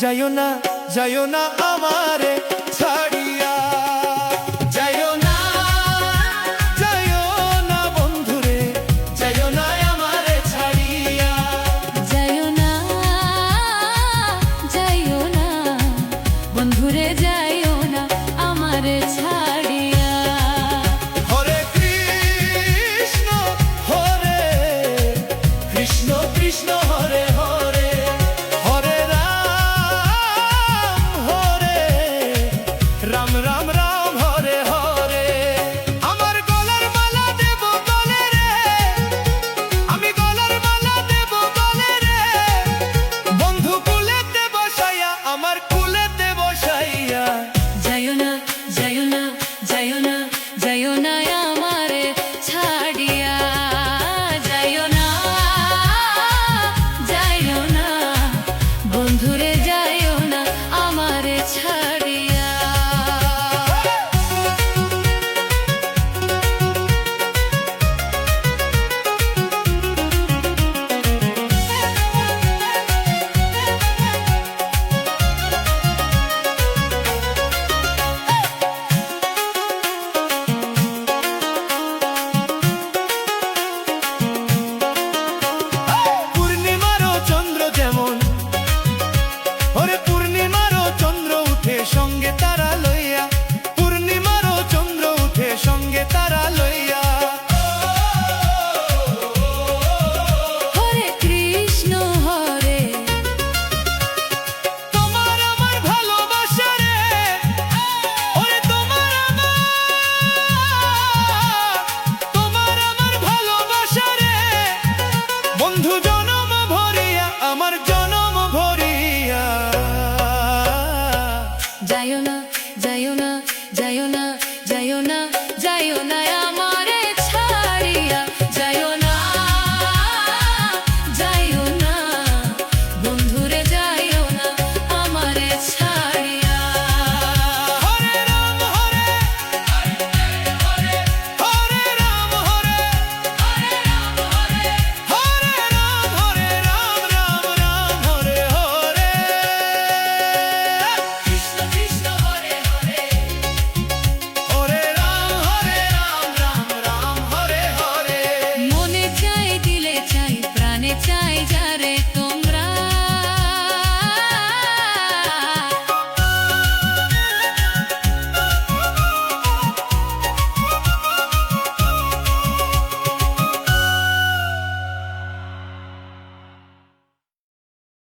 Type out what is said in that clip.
যাইও না, যাইও না আমারে ছাড়িয়া, যাইও না, যাইও না বন্ধুরে, যাইও না আমারে ছাড়িয়া, যাইও না, যাইও না বন্ধুরে, যাইও না আমারে ছাড়িয়া। হরে কৃষ্ণ, হরে কৃষ্ণ, কৃষ্ণ হরে হরে, হরে রাম, হরে রাম, রাম রাম হরে হরে। আমার গলার মালা দেব গলে রে, আমি গলার মালা দেব গলে রে, বন্ধু কুলেতে বসাইয়া, আমার কুলেতে বসাইয়া, যাইও না, যাইও না, যাইও না, যাইও না আমারে ছাড়িয়া, যাইও না, যাইও না বন্ধুরে, যাইও না আমারে ছাড়িয়া। পূর্ণিমারও চন্দ্র যেমন, ওরে পূর্ণিমারও চন্দ্র উঠে সঙ্গে তারা লইয়া, পূর্ণিমারও চন্দ্র উঠে সঙ্গে তারা লইয়া, হরে কৃষ্ণ, হরে তোমার আমার ভালোবাসা রে, ওরে তোমার আমার ভালোবাসা রে, বন্ধু জনম ভরিয়া, আমার জনম ভরিয়া, যাইও না, যাইও না, যাইও না, যাইও না, যাইও না